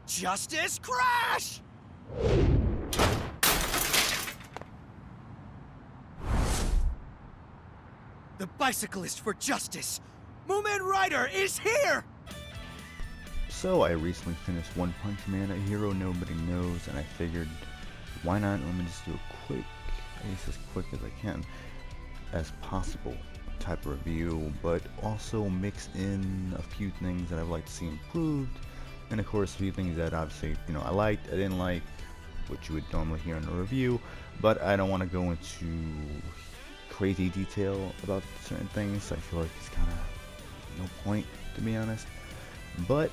Justice Crash! The Bicyclist for Justice, Moomin Rider, is here! So I recently finished One Punch Man, a hero nobody knows, and I figured, why not let me just do a quick, at least as quick as I can, as possible type of review, but also mix in a few things that I'd like to see improved, and of course a few things that obviously, I liked, I didn't like, which you would normally hear in a review, but I don't want to go into crazy detail about certain things. I feel like it's kind of no point, to be honest. But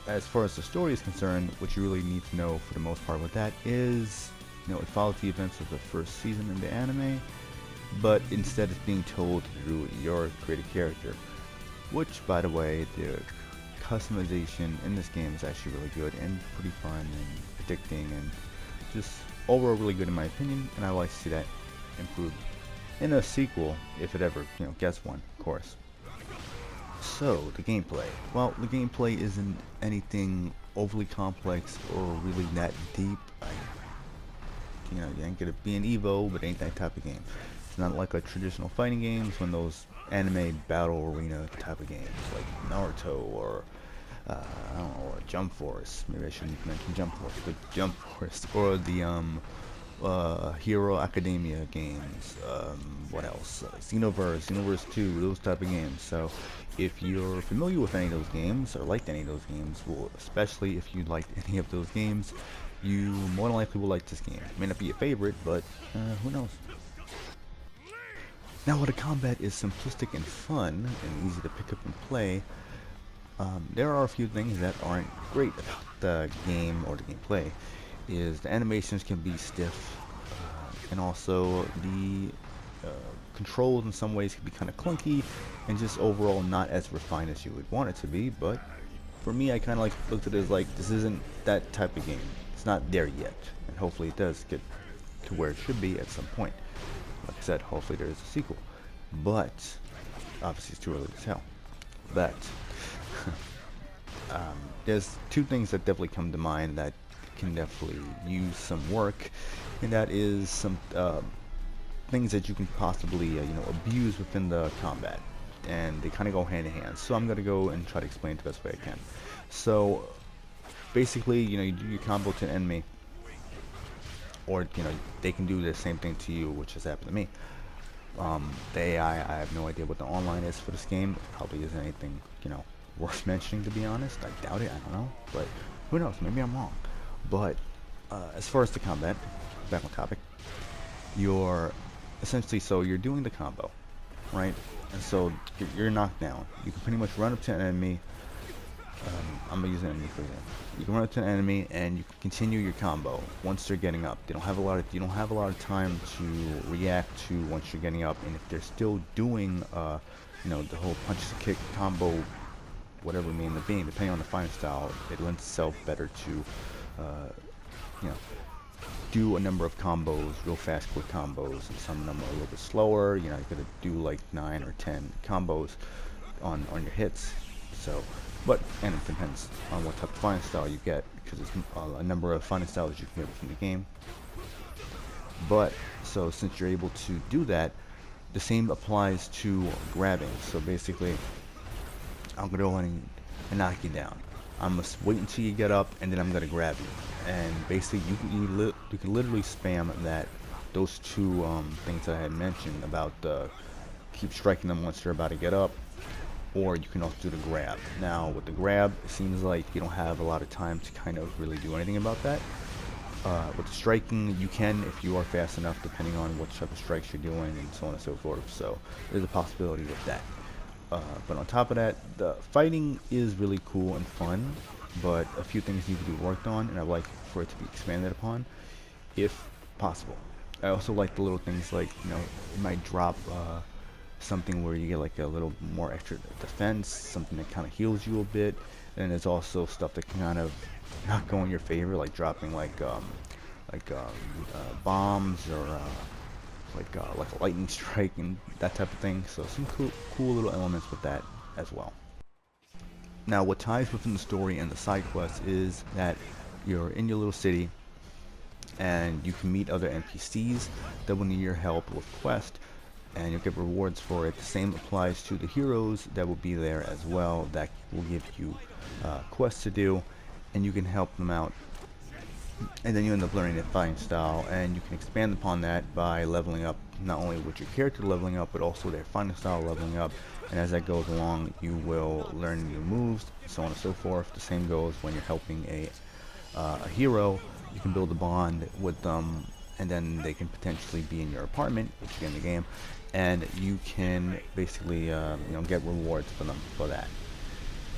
as far as the story is concerned, what you really need to know for the most part with that is, it follows the events of the first season in the anime, but instead it's being told through your created character, which, by the way, the customization in this game is actually really good and pretty fun and addicting and just overall really good in my opinion, and I like to see that improved in a sequel, if it ever, gets one, of course. So, the gameplay. Well, the gameplay isn't anything overly complex or really that deep. You ain't gonna be an Evo, but ain't that type of game. It's not like a traditional fighting games, when those anime battle arena type of games, like Naruto or, I don't know, or Jump Force. Maybe I shouldn't mention Jump Force, but Jump Force, or the, Hero Academia games, what else, Xenoverse 2, those type of games. So if you're familiar with any of those games, or liked any of those games, well, especially if you liked any of those games, you more than likely will like this game. It may not be your favorite, but who knows. Now, while the combat is simplistic and fun, and easy to pick up and play, there are a few things that aren't great about the game or the gameplay. Is the animations can be stiff, and also the controls in some ways can be kind of clunky, and just overall not as refined as you would want it to be. But for me, I kind of looked at it as like, this isn't that type of game. It's not there yet, and hopefully it does get to where it should be at some point. Like I said, hopefully there is a sequel, but obviously it's too early to tell. But there's two things that definitely come to mind that can definitely use some work, and that is some things that you can possibly abuse within the combat, and they kind of go hand in hand. So I'm going to go and try to explain it the best way I can. So basically, you do your combo to an enemy, or they can do the same thing to you, which has happened to me. The AI, I have no idea what the online is for this game. It probably isn't anything worth mentioning, to be honest. I doubt it. I don't know, but who knows, maybe I'm wrong. But as far as the combat, back on topic, you're essentially, so you're doing the combo, right? And so you're knocked down. You can pretty much run up to an enemy. I'm gonna use an enemy for example. You can run up to an enemy and you can continue your combo once they're getting up. You don't have a lot of time to react to once you're getting up, and if they're still doing the whole punch to kick combo, whatever it may end up being, depending on the fighting style, it lends itself better to do a number of combos, real fast quick combos, and some of them are a little bit slower. You're gonna do like 9 or 10 combos on your hits. So, and it depends on what type of fighting style you get, because there's a number of fighting styles you can get within the game. But so since you're able to do that, the same applies to grabbing. So basically, I'm gonna go in and knock you down. I'm gonna wait until you get up, and then I'm gonna grab you. And basically, you can literally spam those two things that I had mentioned about keep striking them once they're about to get up, or you can also do the grab. Now, with the grab, it seems like you don't have a lot of time to kind of really do anything about that. With the striking, you can if you are fast enough, depending on what type of strikes you're doing, and so on and so forth. So there's a possibility with that. But on top of that, the fighting is really cool and fun, but a few things need to be worked on, and I'd like for it to be expanded upon, if possible. I also like the little things like, it might drop something where you get like a little more extra defense, something that kind of heals you a bit, and there's also stuff that can kind of not go in your favor, like dropping bombs, or like a lightning strike and that type of thing. So some cool little elements with that as well. Now, what ties within the story and the side quest is that you're in your little city, and you can meet other NPCs that will need your help with quest, and you'll get rewards for it. The same applies to the heroes that will be there as well, that will give you quests to do, and you can help them out. And then you end up learning their fighting style, and you can expand upon that by leveling up, not only with your character leveling up, but also their fighting style leveling up. And as that goes along, you will learn new moves, so on and so forth. The same goes when you're helping a hero. You can build a bond with them, and then they can potentially be in your apartment, which is in the game, and you can basically get rewards for them for that.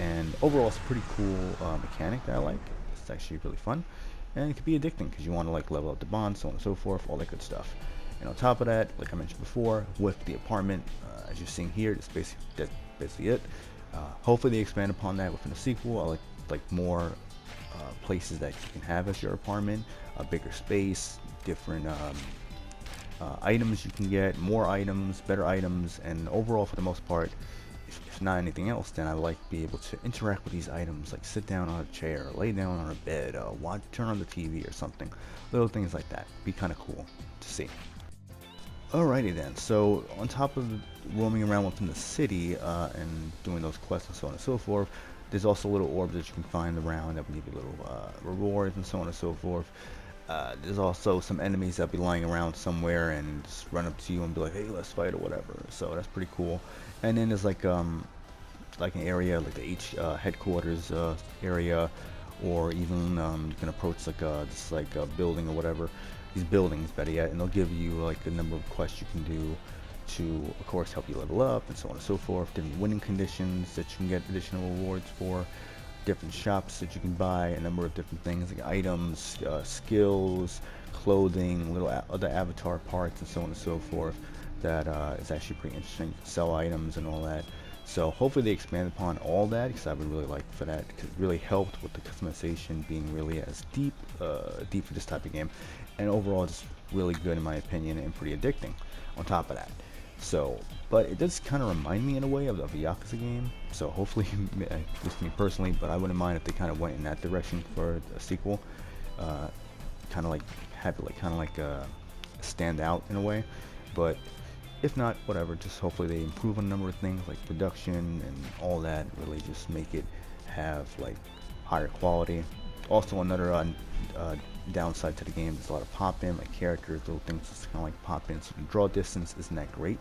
And overall, it's a pretty cool mechanic that I like. It's actually really fun, and it can be addicting because you want to like level up the bond, so on and so forth, all that good stuff. And on top of that, like I mentioned before, with the apartment, as you're seeing here, that's basically it. Hopefully they expand upon that within the sequel. I like more places that you can have as your apartment, a bigger space, different items you can get, more items, better items, and overall, for the most part, if not anything else, then I like to be able to interact with these items, like sit down on a chair, lay down on a bed, turn on the TV or something. Little things like that. Be kind of cool to see. Alrighty then, so on top of roaming around within the city and doing those quests and so on and so forth, there's also little orbs that you can find around that will give you little rewards and so on and so forth. There's also some enemies that be lying around somewhere and just run up to you and be like, hey, let's fight or whatever. So that's pretty cool. And then there's like an area, like the H headquarters area, or even you can approach like a building or whatever. These buildings, better yet, and they'll give you like a number of quests you can do to, of course, help you level up and so on and so forth. Different winning conditions that you can get additional rewards for, different shops that you can buy, a number of different things like items, skills, clothing, little other avatar parts, and so on and so forth. That is actually pretty interesting. You can sell items and all that. So hopefully they expand upon all that, because I would really like for that, because it really helped with the customization being really as deep for this type of game, and overall just really good in my opinion and pretty addicting on top of that. So, but it does kind of remind me in a way of a Yakuza game, so hopefully, just me personally, but I wouldn't mind if they kind of went in that direction for a sequel, kind of like have it like stand out in a way. But if not, whatever, just hopefully they improve on a number of things like production and all that, really just make it have like higher quality. Also, another downside to the game, there's a lot of pop-in, like characters, little things just kind of like pop-in, so the draw distance isn't that great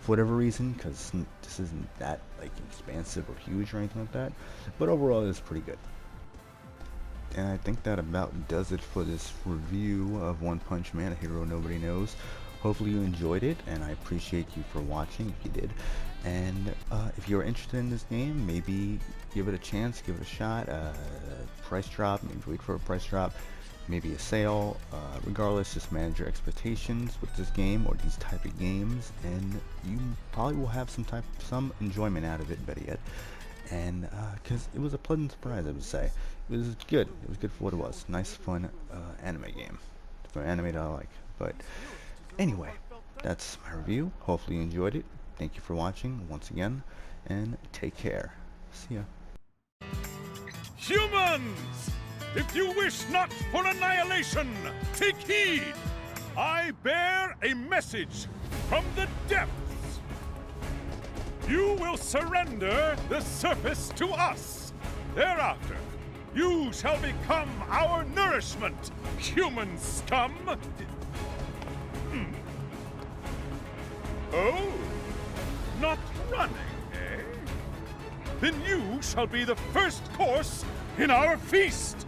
for whatever reason, because this isn't that like expansive or huge or anything like that, but overall it's pretty good. And I think that about does it for this review of One Punch Man, a hero nobody knows. Hopefully you enjoyed it, and I appreciate you for watching if you did. And if you're interested in this game, maybe give it a chance, give it a shot. Price drop, maybe wait for a price drop, maybe a sale. Regardless, just manage your expectations with this game or these type of games, and you probably will have some enjoyment out of it, better yet. And because it was a pleasant surprise, I would say. It was good. It was good for what it was. Nice, fun anime game. For an anime that I like. But anyway, that's my review. Hopefully you enjoyed it. Thank you for watching once again, and take care. See ya. Humans! If you wish not for annihilation, take heed! I bear a message from the depths. You will surrender the surface to us. Thereafter, you shall become our nourishment, human scum. Oh, not running, eh? Then you shall be the first course in our feast.